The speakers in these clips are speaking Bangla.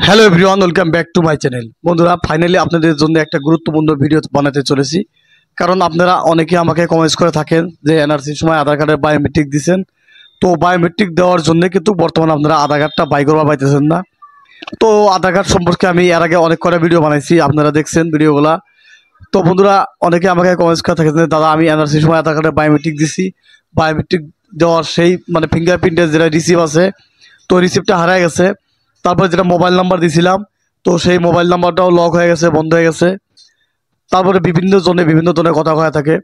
Hello everyone, welcome back to my channel. বন্ধুরা, ফাইনালি আপনাদের জন্য একটা গুরুত্বপূর্ণ ভিডিও বানাতে চলেছি। কারণ আপনারা অনেকে আমাকে কমেন্টস করে থাকেন যে এনআরসির সময় আধার কার্ডের বায়োমেট্রিক দিচ্ছেন, তো বায়োমেট্রিক দেওয়ার জন্য কিন্তু বর্তমানে আপনারা আধার কার্ডটা বাই করবা পাইতেছেন না। তো আধার কার্ড সম্পর্কে আমি এর আগে অনেক কটা ভিডিও বানাইছি, আপনারা দেখছেন ভিডিওগুলা। তো বন্ধুরা, অনেকে আমাকে কমেন্টস করে থাকেন যে দাদা, আমি এনআরসির সময় আধার কার্ডের বায়োমেট্রিক দিছি, বায়োমেট্রিক দেওয়ার সেই ফিঙ্গারপ্রিন্টের যেটা রিসিভ আছে, তো রিসিপ্টটা হারায় গেছে। তারপরে যেটা মোবাইল নাম্বার দিয়েছিলাম, তো সেই মোবাইল নাম্বারটাও লক হয়ে গেছে, বন্ধ হয়ে গেছে। তারপরে বিভিন্ন ধরনের কথা হয়ে থাকে।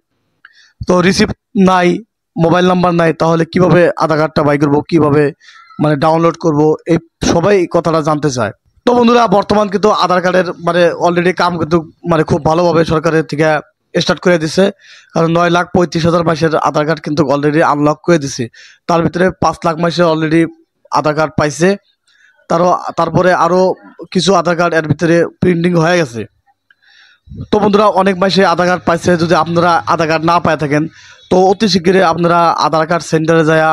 তো রিসিপ্ট নাই, মোবাইল নাম্বার নাই, তাহলে কিভাবে আধার কার্ডটা বাই করবো, কিভাবে ডাউনলোড করব, এই সবাই কথাটা জানতে চায়। তো বন্ধুরা, বর্তমান কিন্তু আধার কার্ডের অলরেডি কাম কিন্তু খুব ভালোভাবে সরকারের থেকে স্টার্ট করে দিছে। কারণ 9,35,000 মাসের আধার কার্ড কিন্তু অলরেডি আনলক করে দিছে। তার ভিতরে 5 লাখ মাসের অলরেডি আধার কার্ড পাইছে। তারপরে আরও কিছু আধার কার্ড এর ভিতরে প্রিন্টিং হয়ে গেছে। তো বন্ধুরা, অনেক মাসে আধার কার্ড পাইছে। যদি আপনারা আধার কার্ড না পায় থাকেন, তো অতি শীঘ্রই আপনারা আধার কার্ড সেন্টারে যায়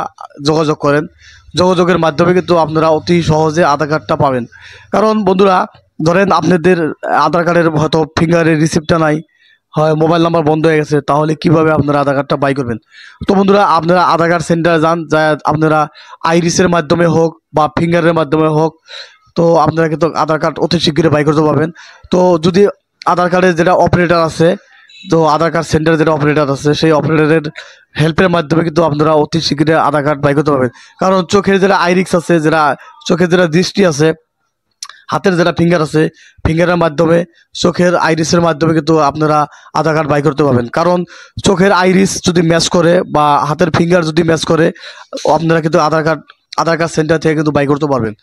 যোগাযোগ করেন। যোগাযোগের মাধ্যমে কিন্তু আপনারা অতি সহজে আধার কার্ডটা পাবেন। কারণ বন্ধুরা, ধরেন আপনাদের আধার কার্ডের হয়তো ফিঙ্গারের রিসিপ্টটা নাই, হয় মোবাইল নাম্বার বন্ধ হয়ে গেছে, তাহলে কিভাবে আপনারা আধার কার্ডটা বাই করবেন? তো বন্ধুরা, আপনারা আধার কার্ড সেন্টারে যান, যা আপনারা আইরিসের মাধ্যমে হোক বা ফিঙ্গারের মাধ্যমে হোক, তো আপনারা কিন্তু আধার কার্ড অতি শীঘ্রই বাই করতে পারবেন। তো যদি আধার কার্ডের যেটা অপারেটর আছে, তো আধার কার্ড সেন্টারে যেটা অপারেটর আছে, সেই অপারেটরের হেল্পের মাধ্যমে কিন্তু আপনারা অতি শীঘ্রই আধার কার্ড বাই করতে পারবেন। কারণ চোখের যেটা আইরিক্স আছে, যেটা চোখের যেটা দৃষ্টি আছে, হাতের যেটা ফিঙ্গার আছে, ফিঙ্গারের মাধ্যমে, চোখের আইরিসের মাধ্যমে কিন্তু আপনারা আধার কার্ড বাই করতে পারবেন। কারণ চোখের আইরিস যদি ম্যাচ করে বা হাতের ফিঙ্গার যদি ম্যাচ করে, আপনারা কিন্তু আধার কার্ড সেন্টার থেকে কিন্তু বাই করতে পারবেন।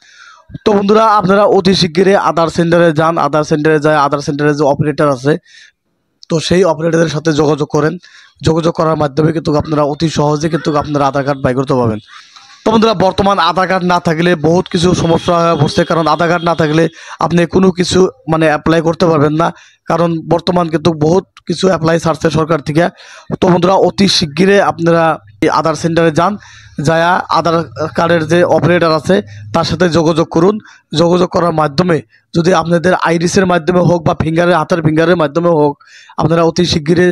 তো বন্ধুরা, আপনারা অতি শীঘ্রই আধার সেন্টারে যান। আধার সেন্টারে যায় আধার সেন্টারে যে অপারেটর আছে, তো সেই অপারেটরের সাথে যোগাযোগ করেন। যোগাযোগ করার মাধ্যমে কিন্তু আপনারা অতি সহজে কিন্তু আপনারা আধার কার্ড বাই করতে পারবেন। তো বন্ধুরা, বর্তমান আধার কার্ড না থাকলে বহুত কিছু সমস্যা হয়ে পড়ছে। কারণ আধার কার্ড না থাকলে আপনি কোনো কিছু অ্যাপ্লাই করতে পারবেন না। কারণ বর্তমান কিন্তু বহুত কিছু অ্যাপ্লাই ছাড়ছে সরকার থেকে। তো বন্ধুরা, অতি শিগগিরই আপনারা আধার সেন্টারে যান, যায়া আধার কার্ডের যে অপারেটর আছে তার সাথে যোগাযোগ করুন। যোগাযোগ করার মাধ্যমে যদি আপনাদের আইরিসের মাধ্যমে হোক বা হাতের ফিঙ্গারের মাধ্যমে হোক, আপনারা অতি শিগগিরই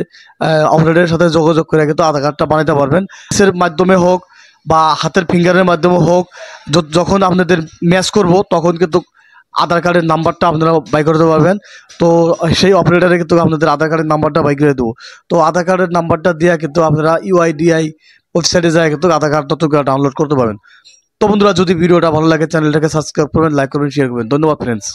অপারেটরের সাথে যোগাযোগ করে কিন্তু আধার কার্ডটা বানাতে পারবেন। এর মাধ্যমে হোক বা হাতের ফিঙ্গারের মাধ্যমে হোক, যখন আপনাদের ম্যাচ করব তখন কিন্তু আধার কার্ডের নাম্বারটা আপনারা বাই করতে পারবেন। তো সেই অপারেটরে কিন্তু আপনাদের আধার কার্ডের নাম্বারটা বাই করে দেবো। তো আধার কার্ডের নাম্বারটা দিয়ে কিন্তু আপনারা ইউআইডিআই ওয়েবসাইটে যায় কিন্তু আধার কার্ডটা ডাউনলোড করতে পারবেন। তো বন্ধুরা, যদি ভিডিওটা ভালো লাগে চ্যানেলটাকে সাবস্ক্রাইব করবেন, লাইক করবেন, শেয়ার করবেন। ধন্যবাদ ফ্রেন্ডস।